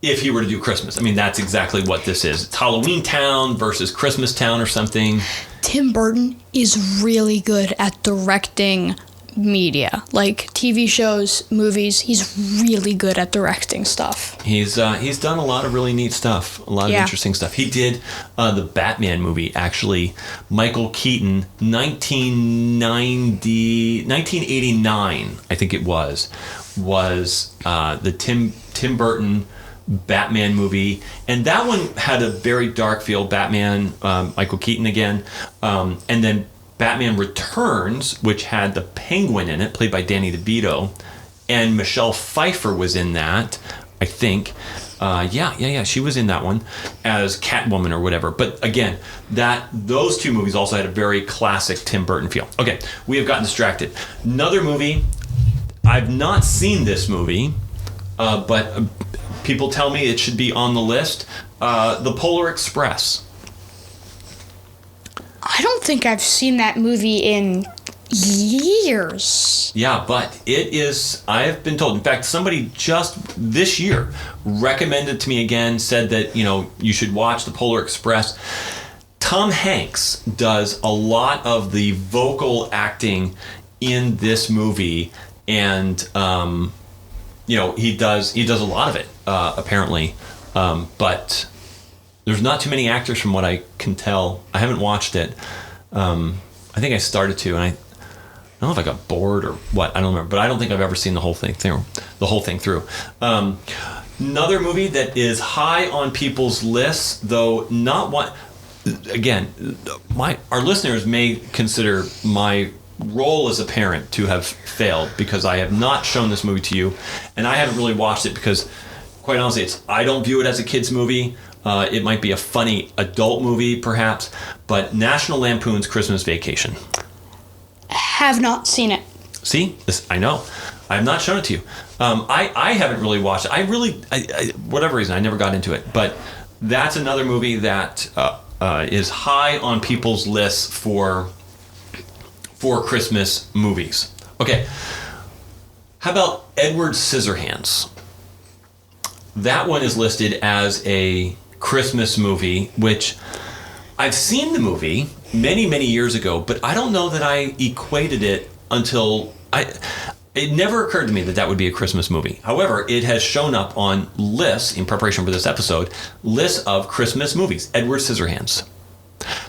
If he were to do Christmas, I mean, that's exactly what this is. It's Halloween Town versus Christmas Town or something. Tim Burton is really good at directing media, like TV shows, movies. He's really good at directing stuff. He's done a lot of really neat stuff, a lot of interesting stuff. He did the Batman movie, actually. Michael Keaton, 1989, I think it was the Tim Burton Batman movie, and that one had a very dark feel. Batman, Michael Keaton again, and then Batman Returns, which had the Penguin in it, played by Danny DeVito, and Michelle Pfeiffer was in that, I think. She was in that one as Catwoman or whatever. But again, those two movies also had a very classic Tim Burton feel. Okay, we have gotten distracted. Another movie, I've not seen this movie, but people tell me it should be on the list. The Polar Express. I don't think I've seen that movie in years. Yeah, but it is, I've been told, in fact, somebody just this year recommended to me again, said that, you should watch The Polar Express. Tom Hanks does a lot of the vocal acting in this movie, and he does a lot of it apparently, but there's not too many actors from what I can tell. I haven't watched it. I think I started to, and I don't know if I got bored or what. I don't remember, but I don't think I've ever seen the whole thing through. Another movie that is high on people's lists, though not one. Again, our listeners may consider my role as a parent to have failed because I have not shown this movie to you, and I haven't really watched it because, quite honestly, I don't view it as a kid's movie. It might be a funny adult movie, perhaps, but National Lampoon's Christmas Vacation. Have not seen it. See, I know. I have not shown it to you. I haven't really watched it. I whatever reason, I never got into it. But that's another movie that is high on people's lists for Christmas movies. Okay. How about Edward Scissorhands? That one is listed as a Christmas movie, which I've seen the movie many, many years ago, but I don't know that I equated it until it never occurred to me that would be a Christmas movie. However, it has shown up on lists, in preparation for this episode, lists of Christmas movies. Edward Scissorhands.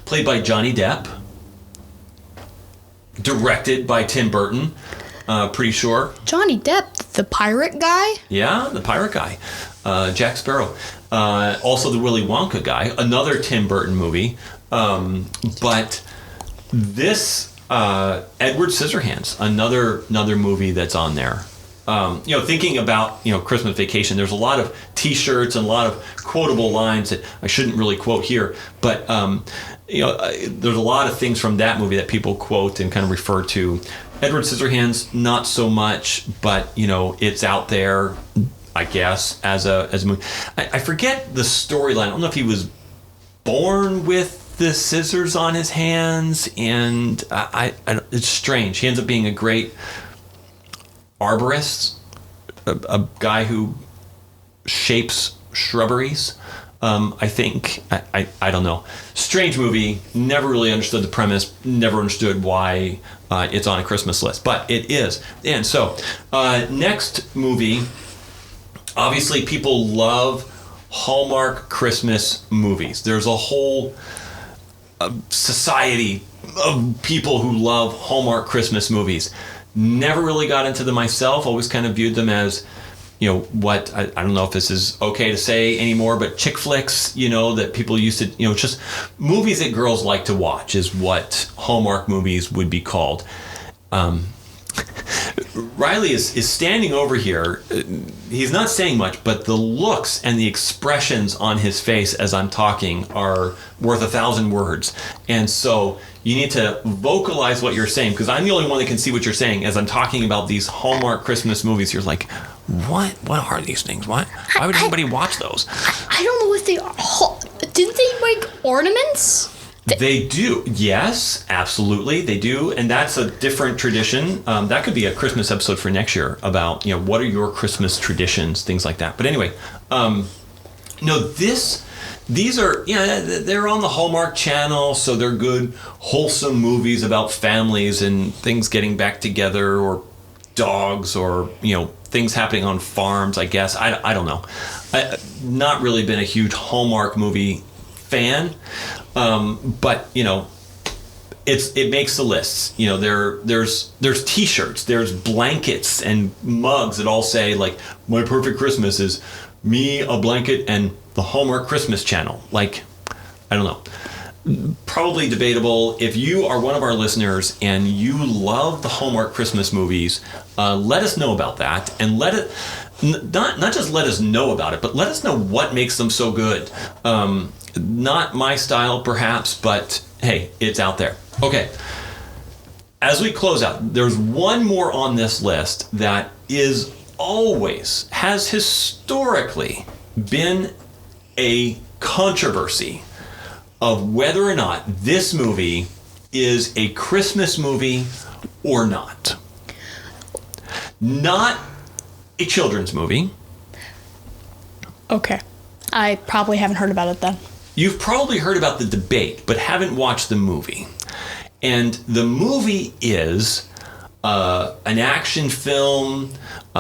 Played by Johnny Depp. Directed by Tim Burton. Pretty sure. Johnny Depp, the pirate guy? Yeah, the pirate guy. Jack Sparrow. Also the Willy Wonka guy. Another Tim Burton movie. But this Edward Scissorhands, another movie that's on there. Thinking about Christmas Vacation, there's a lot of T-shirts and a lot of quotable lines that I shouldn't really quote here, but there's a lot of things from that movie that people quote and kind of refer to. Edward Scissorhands, not so much, but it's out there, I guess, as a movie. I forget the storyline. I don't know if he was born with the scissors on his hands, and it's strange. He ends up being a great arborist, a guy who shapes shrubberies. I think I don't know. Strange movie. Never really understood the premise. Never understood why it's on a Christmas list, but it is. And so, next movie. Obviously, people love Hallmark Christmas movies. There's a whole society of people who love Hallmark Christmas movies. Never really got into them myself. Always kind of viewed them as, what, I don't know if this is okay to say anymore, but chick flicks, that people used to, just movies that girls like to watch is what Hallmark movies would be called. Reilly is standing over here. He's not saying much, but the looks and the expressions on his face as I'm talking are worth 1,000 words. And so you need to vocalize what you're saying, because I'm the only one that can see what you're saying as I'm talking about these Hallmark Christmas movies. You're like, what are these things? Why would anybody watch those? I don't know if they are. Didn't they make ornaments? They do. Yes, absolutely. They do. And that's a different tradition. That could be a Christmas episode for next year about, what are your Christmas traditions, things like that. But anyway, these are, they're on the Hallmark Channel, so they're good, wholesome movies about families and things getting back together, or dogs, or, things happening on farms, I guess. I don't know. Not really been a huge Hallmark movie fan. But it makes the lists. There's T-shirts, there's blankets and mugs that all say like, my perfect Christmas is me, a blanket, and the Hallmark Christmas Channel. Like, I don't know. Probably debatable. If you are one of our listeners and you love the Hallmark Christmas movies, let us know about that, and not just let us know about it, but let us know what makes them so good. Not my style, perhaps, but hey, it's out there. Okay. As we close out, there's one more on this list that has historically been a controversy of whether or not this movie is a Christmas movie or not. Not a children's movie. Okay. I probably haven't heard about it then. You've probably heard about the debate, but haven't watched the movie. And the movie is an action film,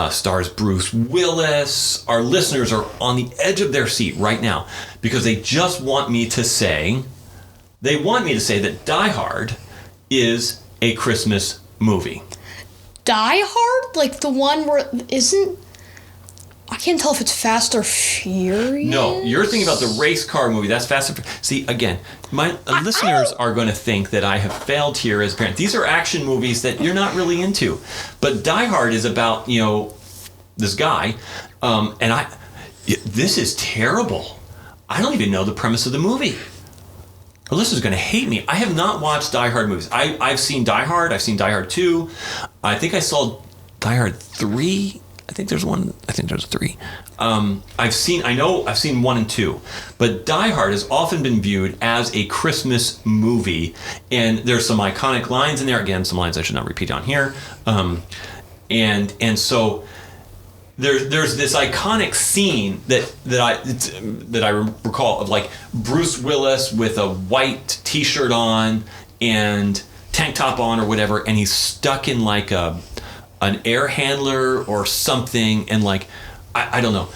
stars Bruce Willis. Our listeners are on the edge of their seat right now because they just want me to say, that Die Hard is a Christmas movie. Die Hard? Like the one where I can't tell if it's Fast or Furious. No, you're thinking about the race car movie. That's Fast and Furious. See, again, my listeners are going to think that I have failed here as a parent. These are action movies that you're not really into. But Die Hard is about, this guy. This is terrible. I don't even know the premise of the movie. Our listeners are going to hate me. I have not watched Die Hard movies. I've seen Die Hard. I've seen Die Hard 2. I think I saw Die Hard 3. I think there's 3. I've seen 1 and 2, but Die Hard has often been viewed as a Christmas movie, and there's some iconic lines in there. Again, some lines I should not repeat on here. And so there's this iconic scene that I recall of like Bruce Willis with a white T-shirt on and tank top on or whatever, and he's stuck in like an air handler or something, and like I don't know.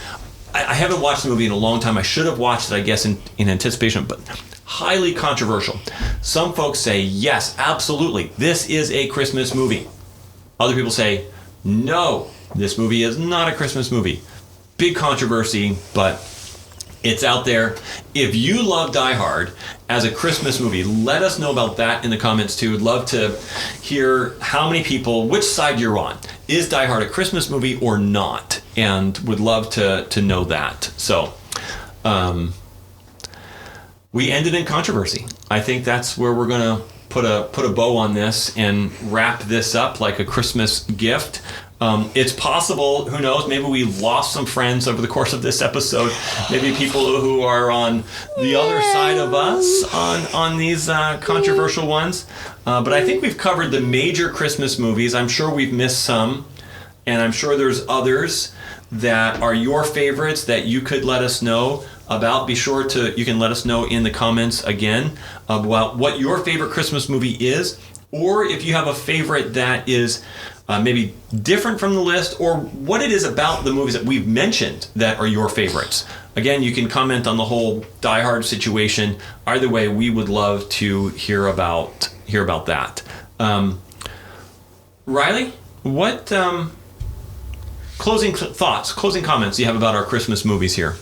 I haven't watched the movie in a long time. I should have watched it, I guess, in anticipation, but highly controversial. Some folks say, yes, absolutely, this is a Christmas movie. Other people say, no, this movie is not a Christmas movie. Big controversy, but it's out there. If you love Die Hard as a Christmas movie, let us know about that in the comments too. Would love to hear how many people, which side you're on. Is Die Hard a Christmas movie or not? And would love to know that. So, we ended in controversy. I think that's where we're gonna put a bow on this and wrap this up like a Christmas gift. It's possible, who knows, maybe we lost some friends over the course of this episode. Maybe people who are on the other side of us on these controversial ones. But I think we've covered the major Christmas movies. I'm sure we've missed some, and I'm sure there's others that are your favorites that you could let us know about. Be sure you can let us know in the comments again about what your favorite Christmas movie is, or if you have a favorite that is maybe different from the list, or what it is about the movies that we've mentioned that are your favorites. Again, you can comment on the whole Die Hard situation. Either way, we would love to hear about that. Riley, what closing thoughts, closing comments do you have about our Christmas movies here?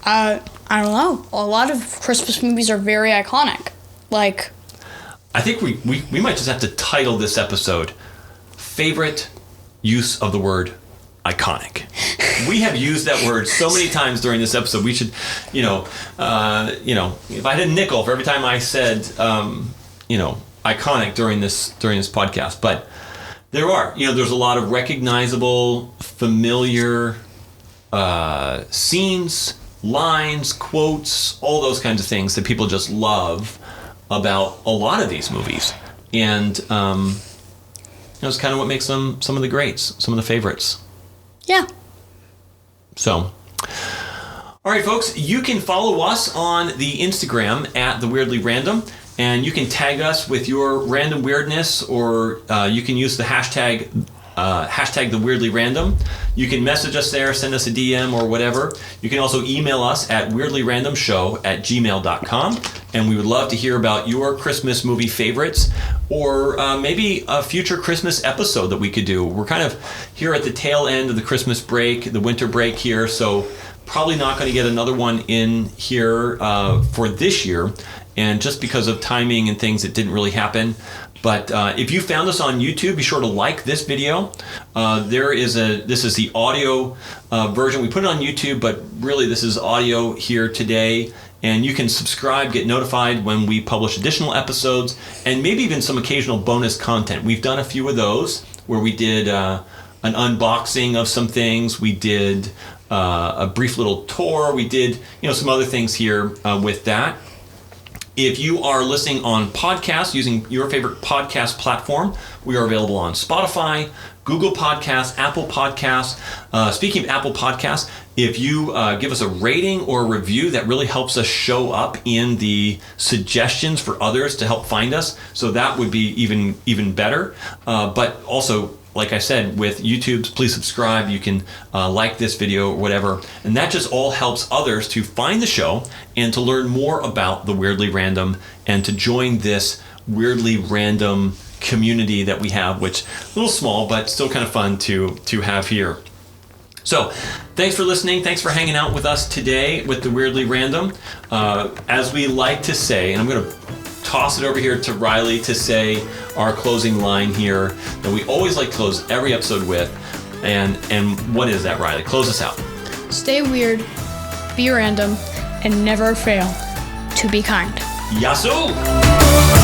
I don't know. A lot of Christmas movies are very iconic. Like, I think we might just have to title this episode Favorite Use of the Word Iconic. We have used that word so many times during this episode. We should, if I had a nickel for every time I said, iconic during this podcast. But there's a lot of recognizable, familiar scenes, lines, quotes, all those kinds of things that people just love about a lot of these movies. And it's kind of what makes them some of the greats, some of the favorites. Yeah. So, all right, folks, you can follow us on the Instagram at The Weirdly Random, and you can tag us with your random weirdness, or you can use the hashtag The Weirdly Random. You can message us there, send us a DM or whatever. You can also email us at weirdlyrandomshow@gmail.com, and we would love to hear about your Christmas movie favorites, or maybe a future Christmas episode that we could do. We're kind of here at the tail end of the Christmas break, the winter break here, so probably not going to get another one in here for this year, and just because of timing and things, it didn't really happen. But if you found us on YouTube, be sure to like this video. This is the audio version. We put it on YouTube, but really this is audio here today. And you can subscribe, get notified when we publish additional episodes, and maybe even some occasional bonus content. We've done a few of those where we did an unboxing of some things. We did a brief little tour. We did some other things here with that. If you are listening on podcasts, using your favorite podcast platform, we are available on Spotify, Google Podcasts, Apple Podcasts. Speaking of Apple Podcasts, If you give us a rating or a review, that really helps us show up in the suggestions for others to help find us. So that would be even better. But also, like I said, with YouTube, please subscribe. You can like this video or whatever. And that just all helps others to find the show and to learn more about the Weirdly Random and to join this Weirdly Random community that we have, which is a little small, but still kind of fun to have here. So thanks for listening. Thanks for hanging out with us today with the Weirdly Random. As we like to say, and I'm going to toss it over here to Reilly to say our closing line here that we always like to close every episode with. And what is that, Reilly? Close us out. Stay weird, be random, and never fail to be kind. Yasu!